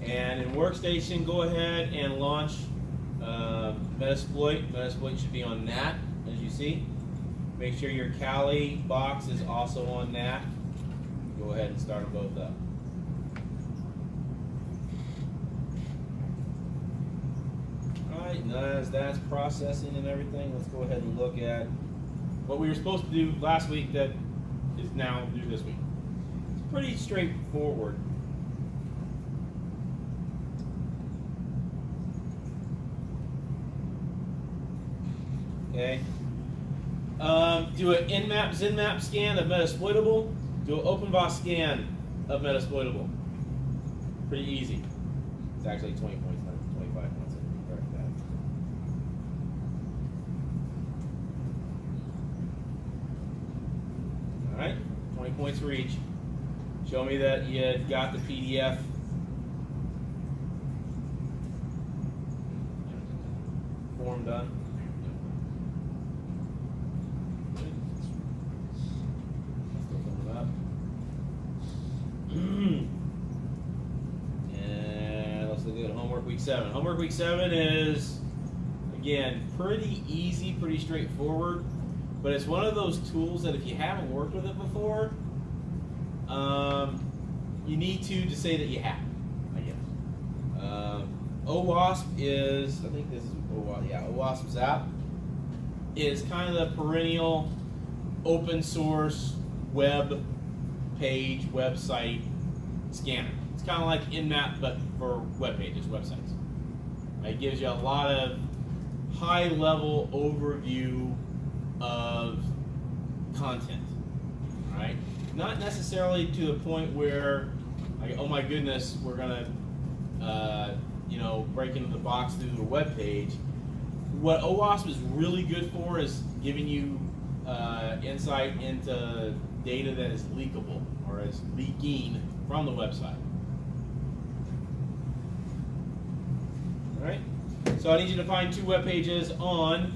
And in Workstation, go ahead and launch Metasploit. Metasploit should be on NAT, as you see. Make sure your Kali box is also on NAT. Go ahead and start them both up. Alright, now as that's processing and everything, let's go ahead and look at what we were supposed to do last week that is now due this week. It's pretty straightforward. Okay. Do an Nmap, Zinmap scan of Metasploitable. Do an OpenVOS scan of Metasploitable. Pretty easy. It's actually 20 points, not 25 points. Correct that. Alright, 20 points for each. Show me that you got the PDF. Form done. And let's look at homework week 7. Homework week 7 is, again, pretty easy, pretty straightforward, but it's one of those tools that if you haven't worked with it before, you need to say that you have, I guess. OWASP is, I think this is OWASP, yeah, OWASP Zap is kind of the perennial open source web page, website scanner. It's kind of like Nmap, but for web pages, websites. It gives you a lot of high-level overview of content. All right, not necessarily to the point where, like, oh my goodness, we're gonna, break into the box through the web page. What OWASP is really good for is giving you insight into data that is leakable or is leaking from the website. All right. So I need you to find 2 web pages on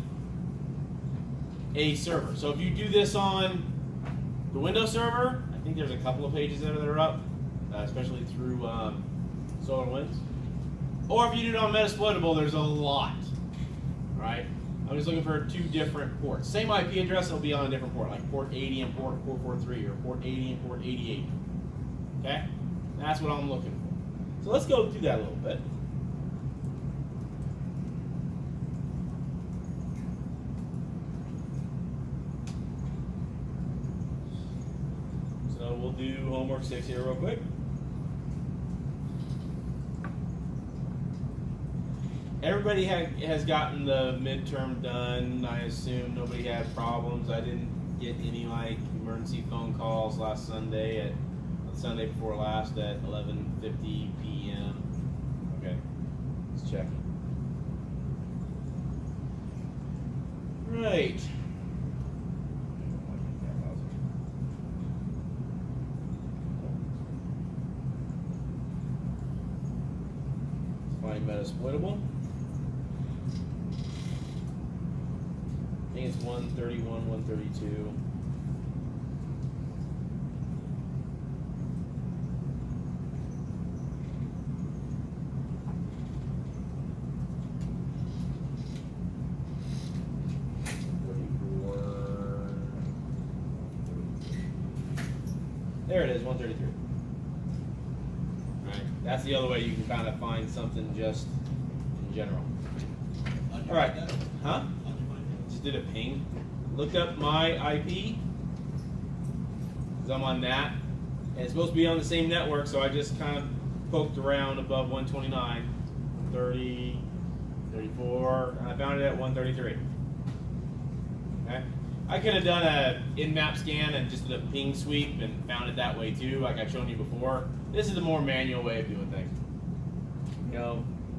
a server. So if you do this on the Windows server, I think there's a couple of pages that are up, especially through SolarWinds. Or if you do it on Metasploitable, there's a lot. All right. I'm just looking for 2 different ports. Same IP address, it'll be on a different port, like port 80 and port 443, or port 80 and port 88. Okay? That's what I'm looking for. So let's go through that a little bit. So we'll do homework 6 here real quick. Everybody has gotten the midterm done. I assume nobody had problems. I didn't get any emergency phone calls last Sunday Sunday before last at 11:50 p.m. Okay, let's check. Right. Let's find Metasploitable. I think it's 131, 132. There it is, 133. All right, that's the other way you can kind of find something just in general. All right, huh? Just did a ping. Looked up my IP, because I'm on NAT, and it's supposed to be on the same network, so I just kind of poked around above 129, 30, 34, and I found it at 133. Okay? I could have done a Nmap scan and just did a ping sweep and found it that way too, like I've shown you before. This is a more manual way of doing things.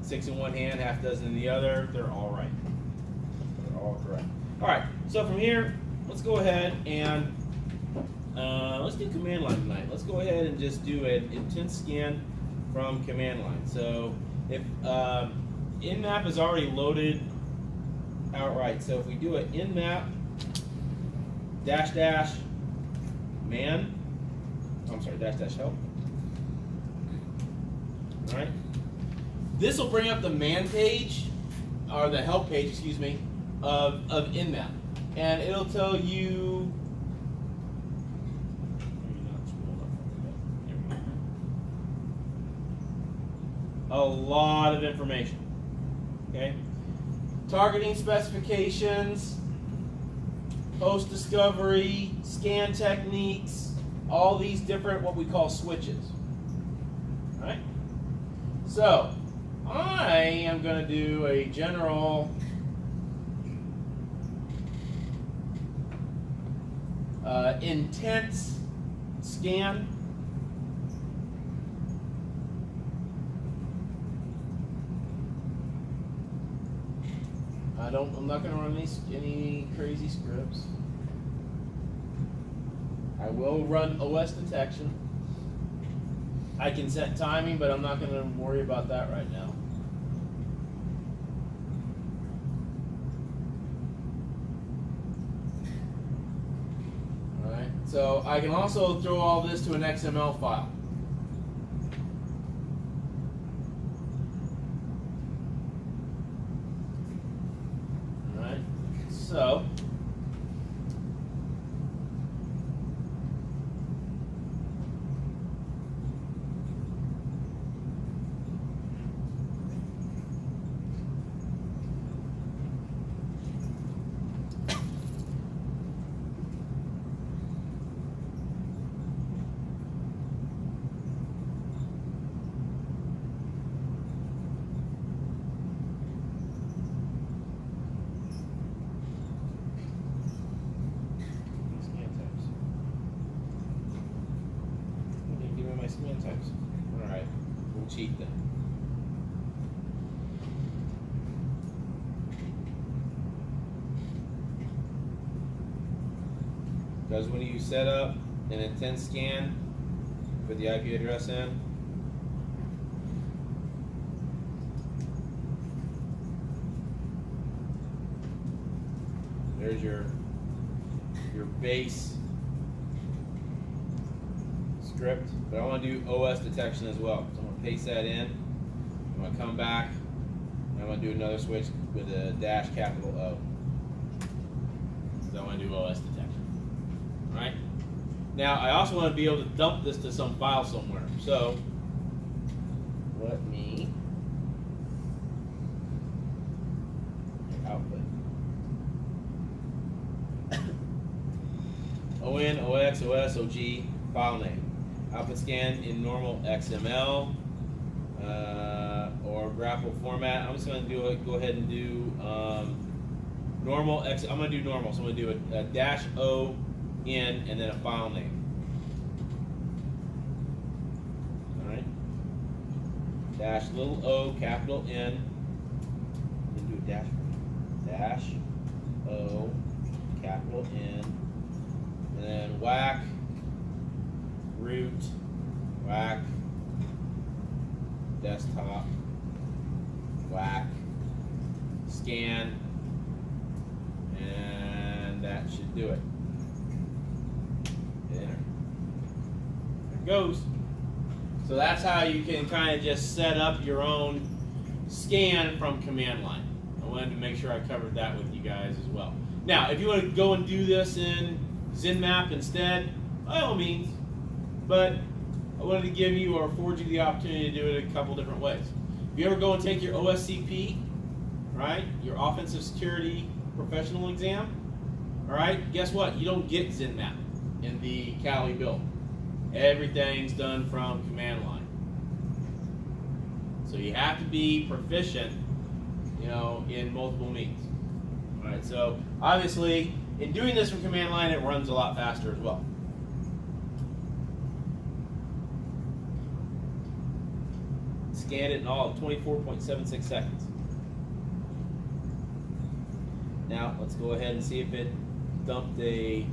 6 in one hand, half dozen in the other. They're all right. They're all correct. All right. So from here, let's go ahead and let's do command line tonight. Let's go ahead and just do an intent scan from command line. So if Nmap is already loaded outright, so if we do an Nmap -man, I'm sorry, -help, All right. This will bring up the man page, or the help page, excuse me, of Nmap, and it'll tell you. A lot of information. Okay. Targeting specifications, host discovery, scan techniques, all these different what we call switches. All right. So I am going to do a general intense scan. I'm not going to run any crazy scripts. I will run OS detection. I can set timing, but I'm not going to worry about that right now. All right. So I can also throw all this to an XML file. So, scan types. All right, we'll cheat then. Because when you set up an intense scan, put the IP address in. There's your base script, but I want to do OS detection as well. So I'm going to paste that in. I'm going to come back, and I'm going to do another switch with a dash capital O. So I want to do OS detection. All right. Now I also want to be able to dump this to some file somewhere. So let me output. ON, OX, OS, OG, file name. Output scan in normal XML or graphical format. I'm just going to go ahead and do normal X. I'm going to do normal, so I'm going to do a dash O in and then a file name. All right. Dash little o capital N. Then do a dash. Dash O capital N. And then whack. Root, whack, desktop, whack, scan, and that should do it. Enter. There it goes. So that's how you can kind of just set up your own scan from command line. I wanted to make sure I covered that with you guys as well. Now, if you want to go and do this in Zenmap instead, by all means. But I wanted to give you or afford you the opportunity to do it a couple different ways. If you ever go and take your OSCP, right, your Offensive Security Professional exam, all right, guess what? You don't get Zenmap in the Kali build. Everything's done from command line. So you have to be proficient, you know, in multiple means. All right, so obviously, in doing this from command line, it runs a lot faster as well. Scanned it in all of 24.76 seconds. Now let's go ahead and see if it dumped a.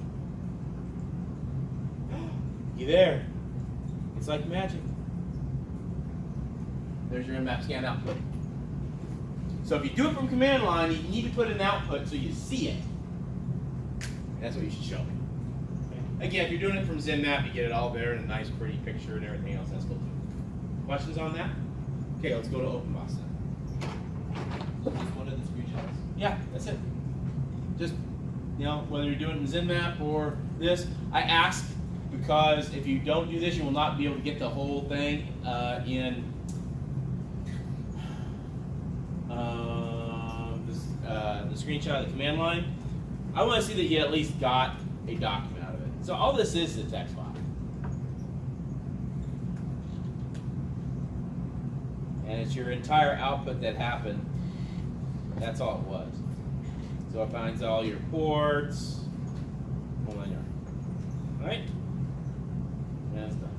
You there? It's like magic. There's your Nmap scan output. So if you do it from command line, you need to put an output so you see it. That's what you should show me. Okay. Again, if you're doing it from Zenmap, you get it all there in a nice, pretty picture and everything else. That's cool too. Questions on that? Okay, let's go to OpenBoss then. Just one of the screenshots. Yeah, that's it. Just, whether you're doing it in ZenMap or this, I ask because if you don't do this, you will not be able to get the whole thing in the screenshot of the command line. I want to see that you at least got a document out of it. So all this is a text file. And it's your entire output that happened. That's all it was. So it finds all your ports. Hold on, all right? And that's done.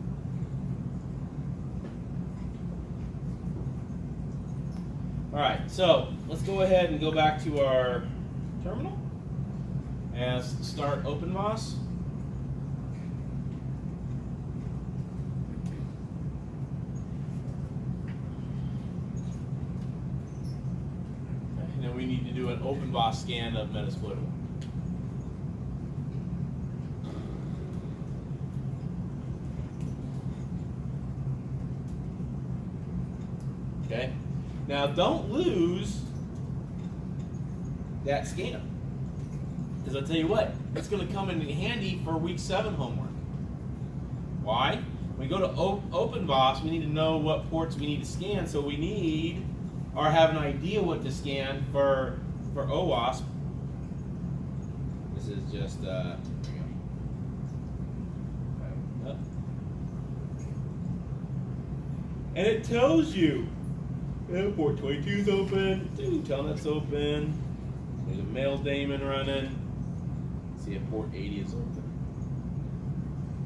All right, so let's go ahead and go back to our terminal and start OpenBoss. And then we need to do an OpenBoss scan of Metasploitable. Okay. Now don't lose that scan, because I'll tell you what, it's going to come in handy for week 7 homework. Why? When we go to OpenBoss, we need to know what ports we need to scan, so we need, or have an idea what to scan for OWASP. This is just, here we go. And it tells you. Yeah, port 22 is open, Telnet's open, there's a mail daemon running, see if port 80 is open.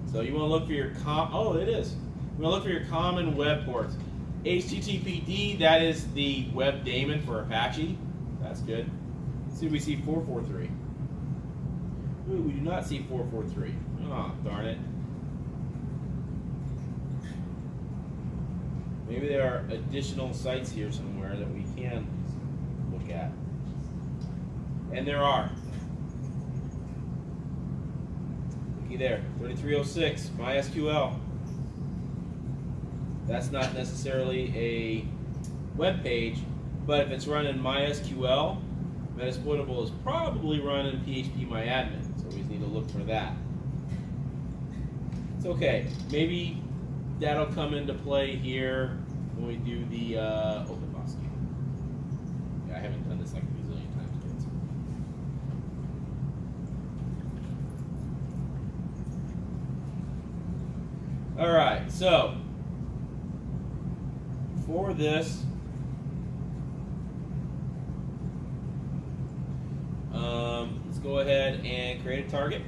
So you want to look for your it is. You want to look for your common web ports. HTTPD, that is the web daemon for Apache. That's good. Let's see if we see 443. Ooh, we do not see 443. Oh, darn it. Maybe there are additional sites here somewhere that we can look at. And there are. Looky there, 3306, MySQL. That's not necessarily a web page, but if it's running MySQL, Metasploitable is probably running PHPMyAdmin, so we just need to look for that. It's okay. Maybe that'll come into play here when we do the OpenBoss game. Yeah, I haven't done this like a bazillion times yet. All right, so for this, let's go ahead and create a target.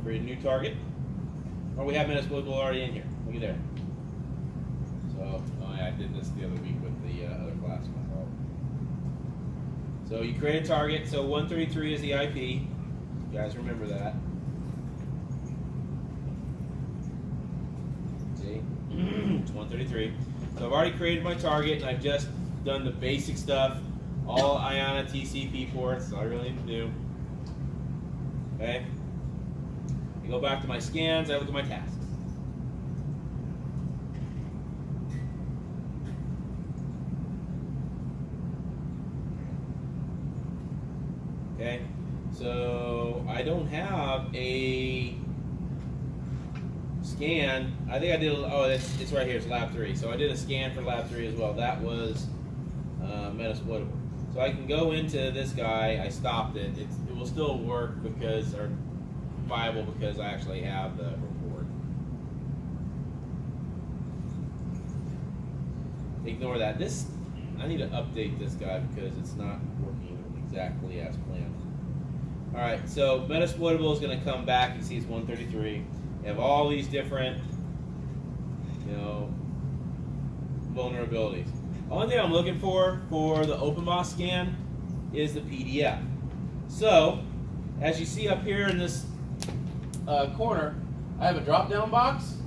Create a new target. Oh, we have Metasploitable already in here. Look at there. So, I did this the other week with the other class. So you create a target. So 133 is the IP. You guys remember that. See? It's 133. So I've already created my target, and I've just done the basic stuff. All IANA TCP ports. That's all I really need to do. Okay? I go back to my scans, I look at my tasks. Okay, so I don't have a scan. I think I did, it's right here, it's lab 3. So I did a scan for lab 3 as well. That was Metasploitable. So I can go into this guy, I stopped it. It will still work because, or viable because I actually have the report. Ignore that. I need to update this guy because it's not working exactly as planned. Alright, so Metasploitable is going to come back. You see it's 133. You have all these different, vulnerabilities. The only thing I'm looking for the OpenBoss scan is the PDF. So, as you see up here in this corner, I have a drop-down box.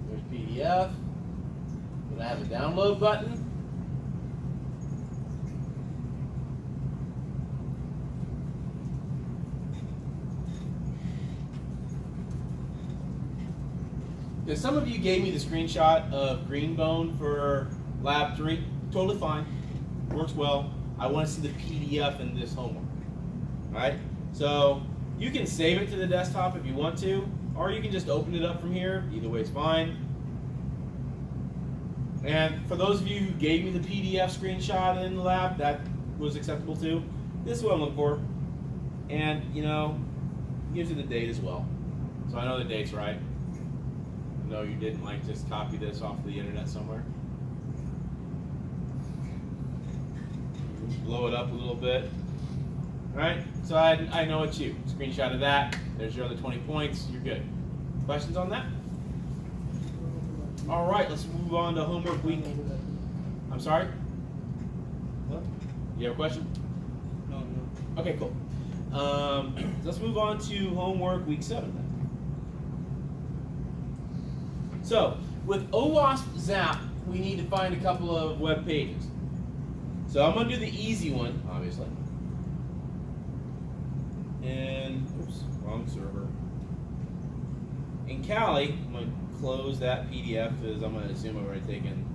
There's PDF. Then I have a download button. Because some of you gave me the screenshot of Greenbone for Lab 3. Totally fine. Works well. I want to see the PDF in this homework. Alright? So you can save it to the desktop if you want to, or you can just open it up from here. Either way is fine. And for those of you who gave me the PDF screenshot in the lab, that was acceptable too. This is what I'm looking for. And, you know, gives you the date as well. So I know the date's right. No, you didn't like just copy this off the internet somewhere. Blow it up a little bit. Alright, so I know it's you. Screenshot of that. There's your other 20 points. You're good. Questions on that? Alright, let's move on to homework week. I'm sorry? What? You have a question? No. Okay, cool. Let's move on to homework week 7 then. So, with OWASP Zap, we need to find a couple of web pages. So I'm going to do the easy one, obviously. And, oops, wrong server. In Kali, I'm going to close that PDF because I'm going to assume I've already taken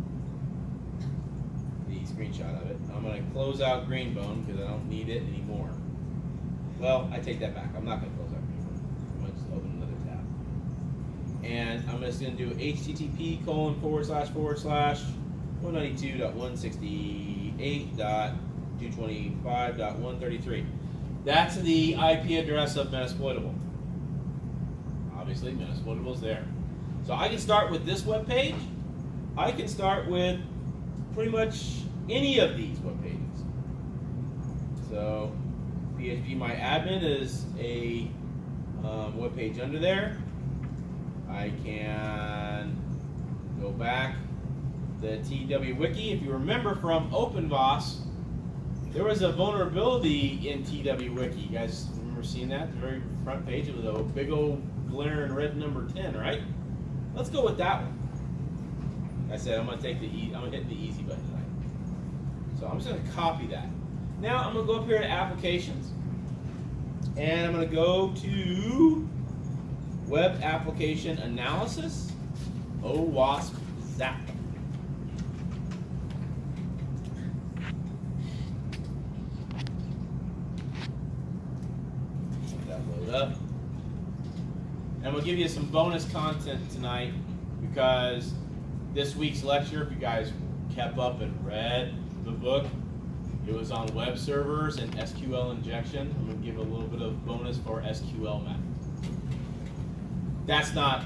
the screenshot of it. I'm going to close out Greenbone because I don't need it anymore. Well, I take that back. I'm not going to close out Greenbone. I'm going to just open another tab. And I'm just going to do http://192.168.225.133. That's the IP address of Metasploitable. Obviously, Metasploitable is there. So I can start with this web page. I can start with pretty much any of these web pages. So phpMyAdmin is a web page under there. I can go back to TW Wiki. If you remember from OpenVOS, there was a vulnerability in TW Wiki. You guys remember seeing that? The very front page, it was a big old glaring red number 10, right? Let's go with that one. Like I said, I'm gonna hit the easy button tonight. So I'm just gonna copy that. Now I'm gonna go up here to Applications, and I'm gonna go to Web Application Analysis, OWASP Zap. Let that load up. And we'll give you some bonus content tonight because this week's lecture, if you guys kept up and read the book, it was on web servers and SQL injection. I'm going to give a little bit of bonus for SQL math. That's not